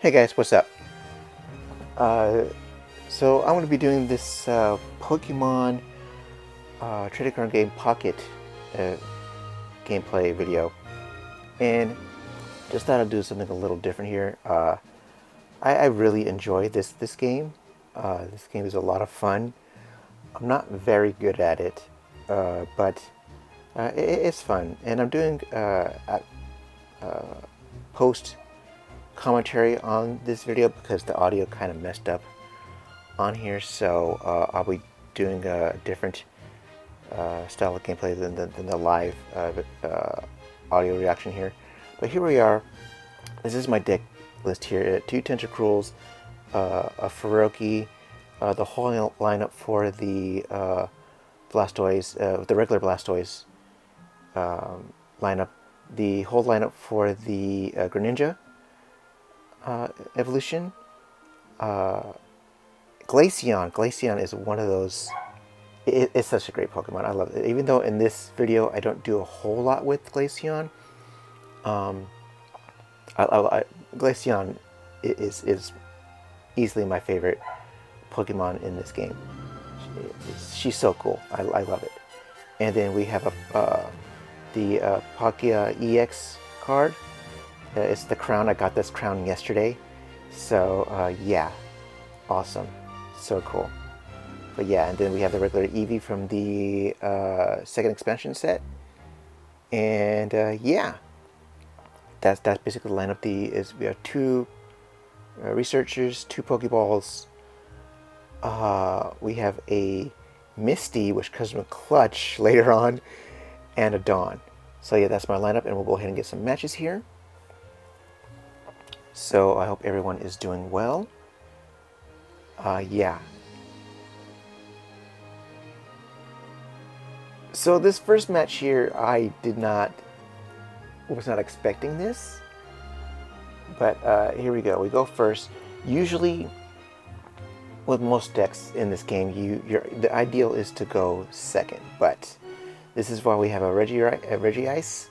Hey guys, what's up? Uh, so I'm going to be doing this Pokemon trading card game Pocket uh, gameplay video, and just thought I'd do something a little different here. I really enjoy this game. This game is a lot of fun. I'm not very good at it, but it's fun, and I'm doing post commentary on this video because the audio kind of messed up on here, so I'll be doing a different style of gameplay than the live audio reaction here. But here we are. This is my deck list here. 2 Tentacruels, a Feroki, the whole lineup for the Blastoise, the regular Blastoise lineup, the whole lineup for the Greninja evolution. Glaceon is one of those. It's such a great Pokemon. I love it. Even though in this video I don't do a whole lot with Glaceon, Glaceon is easily my favorite Pokemon in this game. She's so cool. I love it. And then we have the Palkia EX card. It's the crown. I got this crown yesterday. So yeah, awesome. So cool. But yeah, and then we have the regular Eevee from the second expansion set. And yeah, that's basically the lineup. We have 2 researchers, 2 Pokeballs. We have a Misty, which comes from a Clutch later on, and a Dawn. So yeah, that's my lineup, and we'll go ahead and get some matches here. So I hope everyone is doing well. Yeah. So this first match here, I was not expecting this. But here we go. We go first. Usually, with most decks in this game, the ideal is to go second. But this is why we have a Regice,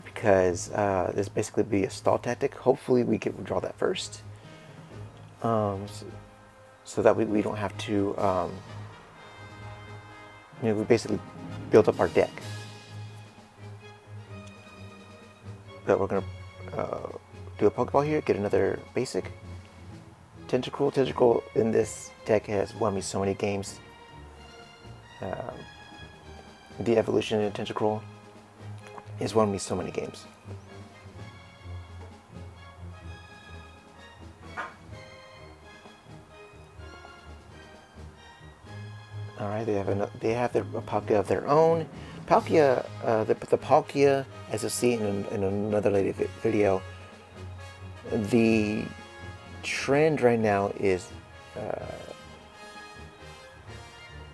because this basically be a stall tactic. Hopefully we can draw that first, so that we don't have to, we basically build up our deck. But we're going to do a Pokeball here, get another basic. Tentacruel. Tentacruel in this deck has won me so many games. The evolution in Tentacruel has won me so many games. All right, they have their Palkia of their own. Palkia, the Palkia, as you'll see in another later video, the trend right now is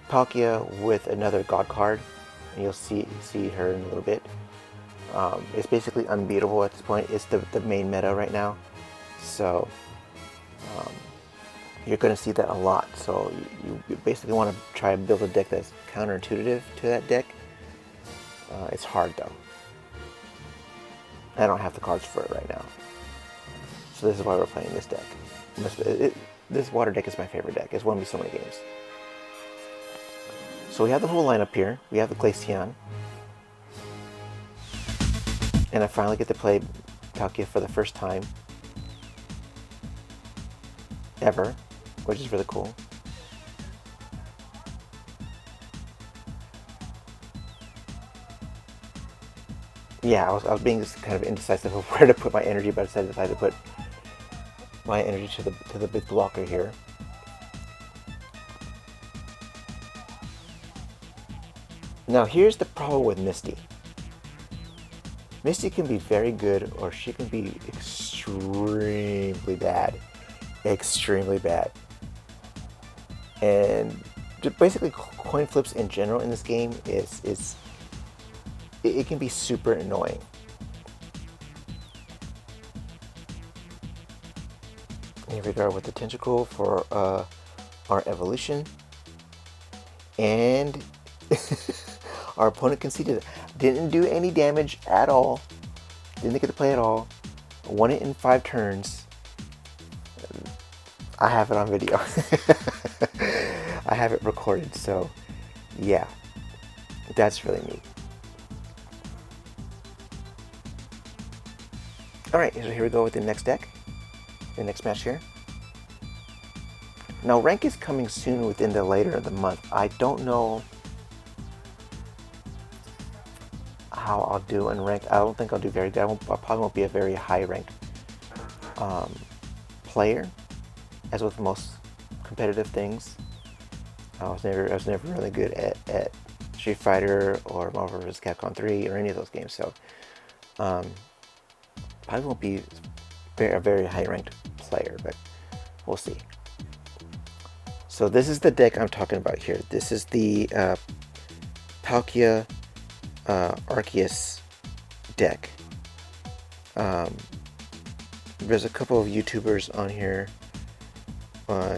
Palkia with another God card, and you'll see her in a little bit. It's basically unbeatable at this point. It's the main meta right now, so you're going to see that a lot. So you basically want to try and build a deck that's counterintuitive to that deck. It's hard though. I don't have the cards for it right now, so this is why we're playing this deck. This water deck is my favorite deck. It's won me so many games. So we have the whole lineup here. We have the Glaceon. And I finally get to play Palkia for the first time ever, which is really cool. Yeah, I was being just kind of indecisive of where to put my energy, but I decided to put my energy to the big blocker here. Now here's the problem with Misty. Misty can be very good, or she can be extremely bad. Extremely bad. And basically coin flips in general in this game it can be super annoying. Here we go with the Tentacruel for our evolution. And our opponent conceded. Didn't do any damage at all. Didn't get to play at all. Won it in 5 turns. I have it on video. I have it recorded, so yeah, that's really neat. Alright, so here we go with the next deck, the next match here. Now, rank is coming soon within the later of the month. I don't know how I'll do in ranked. I don't think I'll do very good. I probably won't be a very high ranked player, as with most competitive things. I was never really good at Street Fighter or Marvel vs. Capcom 3 or any of those games. So probably won't be a very high ranked player, but we'll see. So this is the deck I'm talking about here. This is the Palkia Arceus deck. There's a couple of YouTubers on here,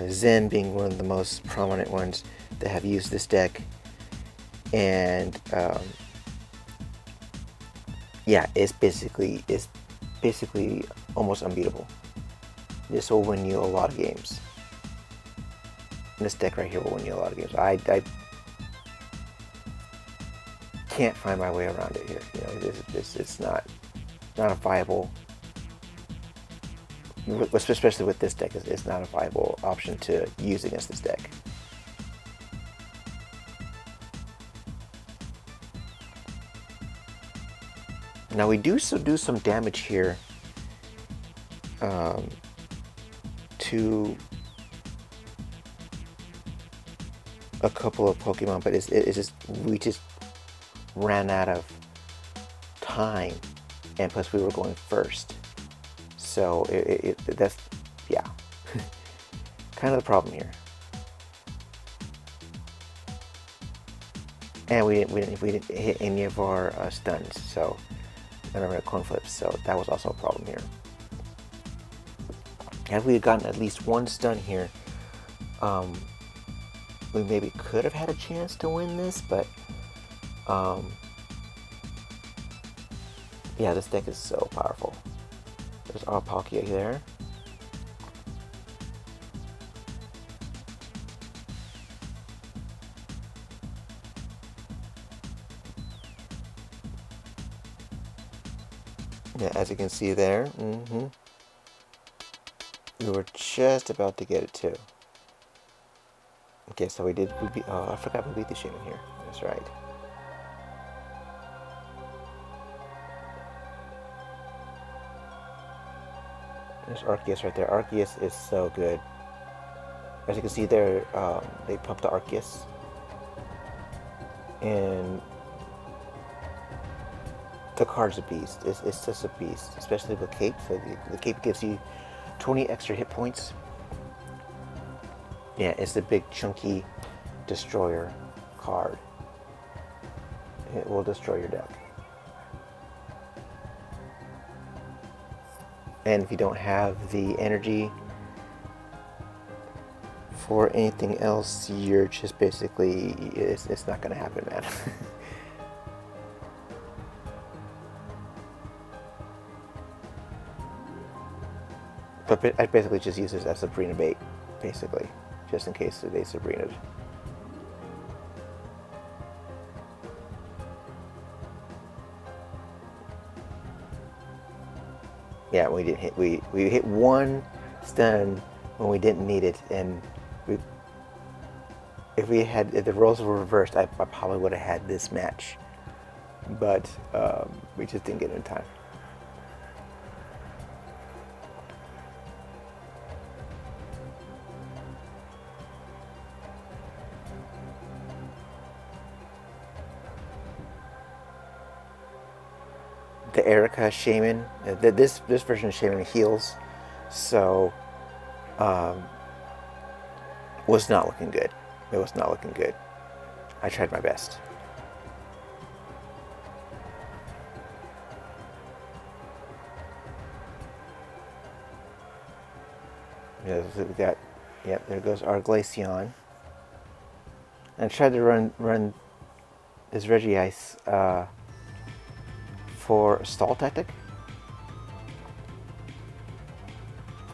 Zen being one of the most prominent ones that have used this deck, and yeah, it's basically almost unbeatable. This will win you a lot of games. This deck right here will win you a lot of games. I can't find my way around it here. You know, it's not a viable, especially with this deck. It's not a viable option to use against this deck. Now we do some damage here to a couple of Pokemon, but it's just we just ran out of time, and plus we were going first, so that's yeah, kind of the problem here. And we didn't hit any of our stuns, so and our coin flips, so that was also a problem here. Had we gotten at least one stun here, we maybe could have had a chance to win this, but yeah, this deck is so powerful. There's our Palkia there. Yeah, as you can see there, we were just about to get it too. Okay, so we beat, oh, I forgot we beat the Shaman here. That's right. There's Arceus right there. Arceus is so good. As you can see there, they pumped the Arceus. And the card's a beast. It's just a beast, especially with Cape. So the Cape gives you 20 extra hit points. Yeah, it's the big chunky destroyer card. It will destroy your deck. And if you don't have the energy for anything else, you're just basically, it's not going to happen, man. But I basically just use this as Sabrina bait, basically, just in case they Sabrinaed. Yeah, we didn't hit. We hit one stun when we didn't need it, and if the roles were reversed, I probably would have had this match, but we just didn't get it in time. The Erica Shaman, this version of Shaman heals, so was not looking good. It was not looking good. I tried my best. Yeah, so we got, yep, there goes our Glaceon. And I tried to run this Regice for stall tactic,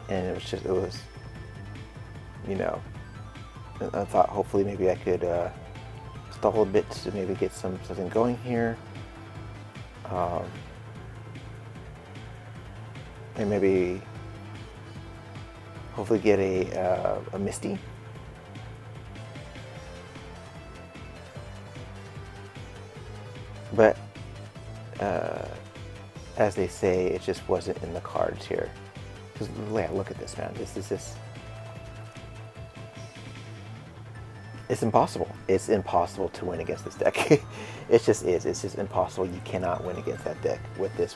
and it was you know, I thought hopefully maybe I could stall a bit to maybe get something going here. And maybe hopefully get a Misty. But as they say, it just wasn't in the cards here. Because look at this, man. This is just... It's impossible. It's impossible to win against this deck. It just is. It's just impossible. You cannot win against that deck with this.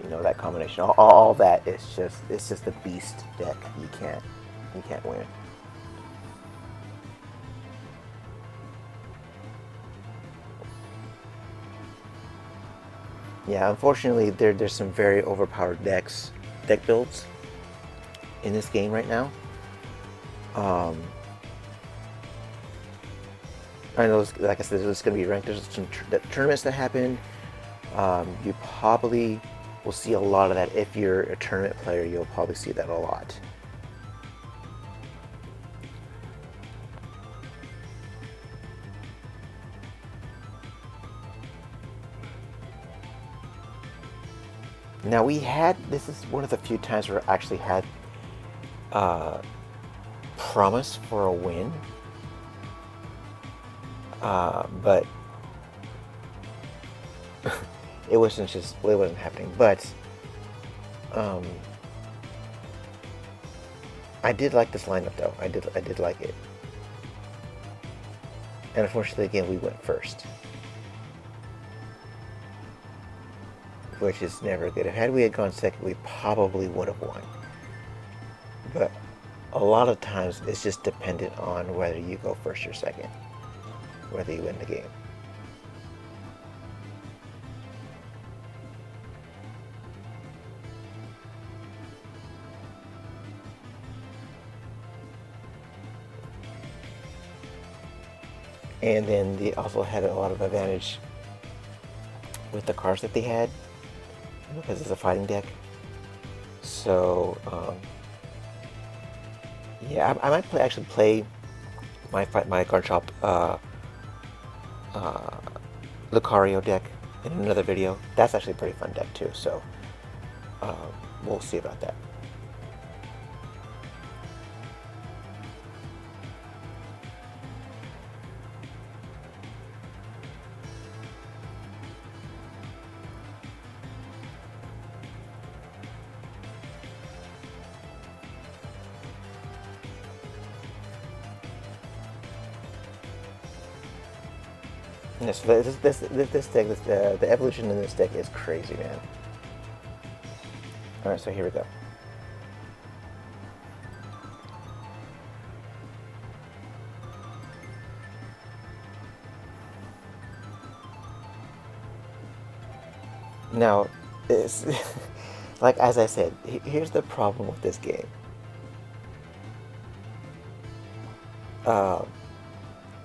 You know, that combination. All that. It's just a beast deck. You can't win. Yeah, unfortunately, there's some very overpowered deck builds in this game right now. I know, like I said, there's going to be ranked. There's some tournaments that happen. You probably will see a lot of that. If you're a tournament player, you'll probably see that a lot. Now this is one of the few times where I actually had promise for a win. But it wasn't happening. But I did like this lineup, though. I did like it. And unfortunately, again, we went first, which is never good. Had we gone second, we probably would have won. But a lot of times, it's just dependent on whether you go first or second, whether you win the game. And then they also had a lot of advantage with the cards that they had, because it's a fighting deck. So yeah, I might actually play my card shop Lucario deck in another video. That's actually a pretty fun deck too, so we'll see about that. Yes, this deck, the evolution in this deck is crazy, man. Alright, so here we go. Now, it's like, as I said, here's the problem with this game.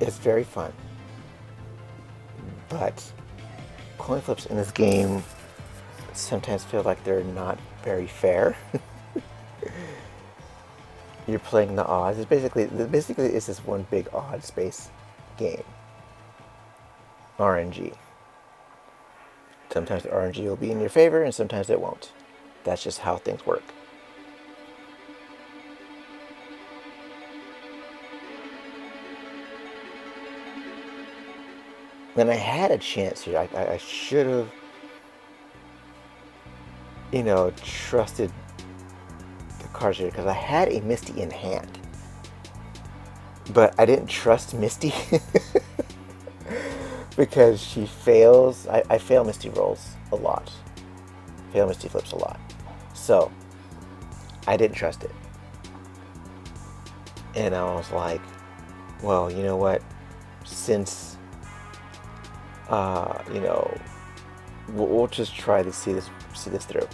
It's very fun, but coin flips in this game sometimes feel like they're not very fair. You're playing the odds. It's basically it's this one big odd space game. RNG. Sometimes the RNG will be in your favor, and sometimes it won't. That's just how things work. When I had a chance here, I should have, you know, trusted the cards here, because I had a Misty in hand. But I didn't trust Misty because she fails. I fail Misty rolls a lot. Fail Misty flips a lot. So I didn't trust it. And I was like, well, you know what? Since you know, we'll just try to see this through.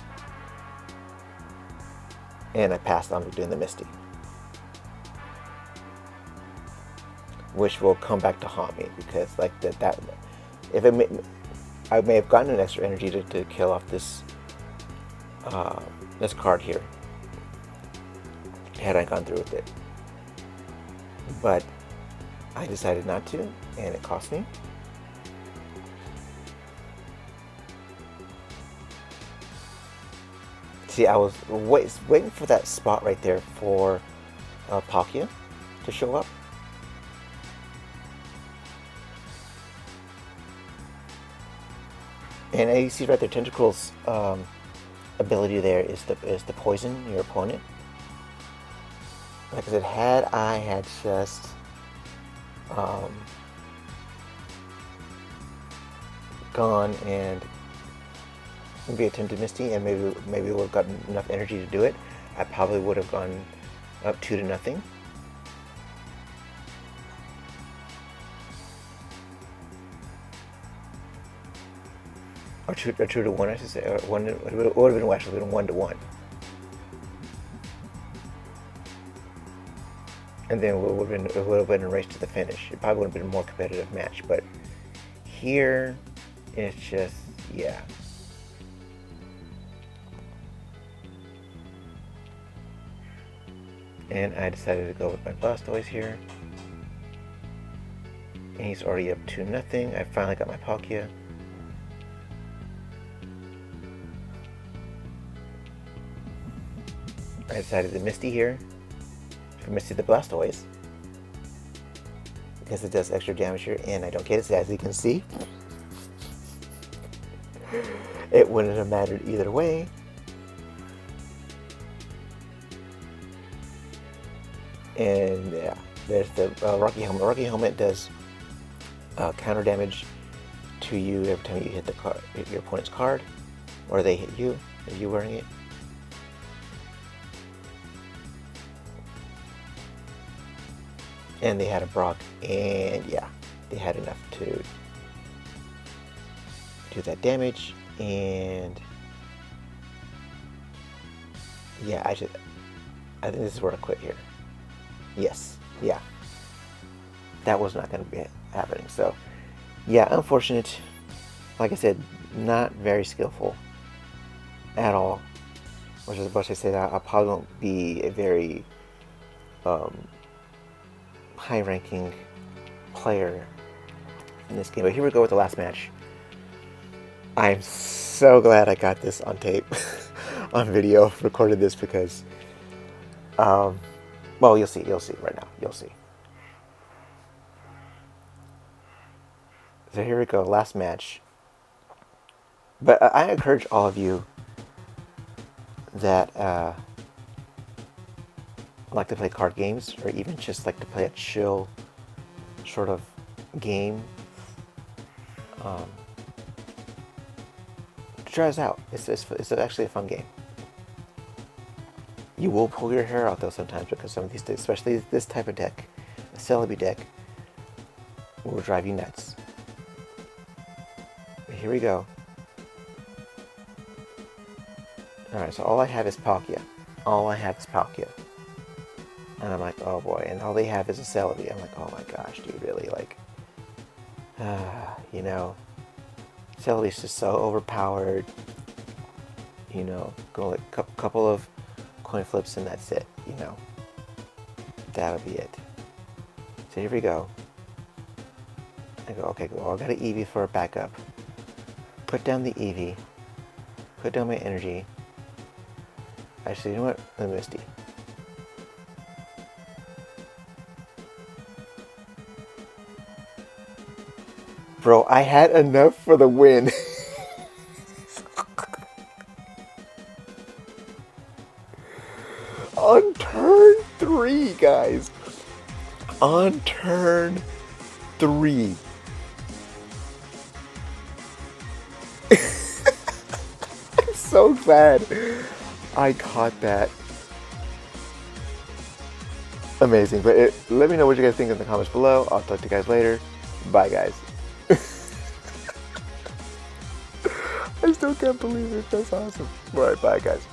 And I passed on to doing the Misty, which will come back to haunt me, because like that if I may have gotten an extra energy to kill off this this card here, had I gone through with it. But I decided not to, and it cost me. See, I was waiting for that spot right there for Palkia to show up. And you see right there, Tentacruel's ability there is to poison your opponent. Like I said, had I had just gone and maybe attempted Misty, and maybe would have gotten enough energy to do it, I probably would have gone up 2-0. Or 2-1, I should say. Or it would have been actually 1-1. And then it would have been a race to the finish. It probably would have been a more competitive match. But here, it's just, yeah. And I decided to go with my Blastoise here. And he's already up 2-0. I finally got my Palkia. I decided to Misty here. For Misty the Blastoise. Because it does extra damage here, and I don't get it, as you can see. It wouldn't have mattered either way. And yeah, there's the Rocky Helmet. Rocky Helmet does counter damage to you every time you hit your opponent's card, or they hit you if you're wearing it. And they had a Brock, and yeah, they had enough to do that damage. And yeah, I think this is where I quit here. Yes, yeah, that was not going to be happening. So yeah, unfortunate. Like I said, not very skillful at all. Which is what I said. I probably won't be a very high-ranking player in this game. But here we go with the last match. I'm so glad I got this on tape, on video, recorded this because, well, you'll see right now. You'll see. So here we go, last match. But I encourage all of you that like to play card games, or even just like to play a chill sort of game, try this out. It's actually a fun game. You will pull your hair out though sometimes, because some of these, especially this type of deck, a Celebi deck, will drive you nuts. But here we go. Alright, so all I have is Palkia. And I'm like, oh boy. And all they have is a Celebi. I'm like, oh my gosh, dude, really? Like, you know, Celebi's just so overpowered. You know, go like a couple of coin flips and that's it, you know. That'll be it. So here we go. I go, okay, well, I got an Eevee for a backup. Put down the Eevee. Put down my energy. Actually, you know what? The Misty. Bro, I had enough for the win. On turn 3, guys. On turn 3. I'm so glad I caught that. Amazing. But let me know what you guys think in the comments below. I'll talk to you guys later. Bye, guys. I still can't believe it. That's awesome. Alright, bye, guys.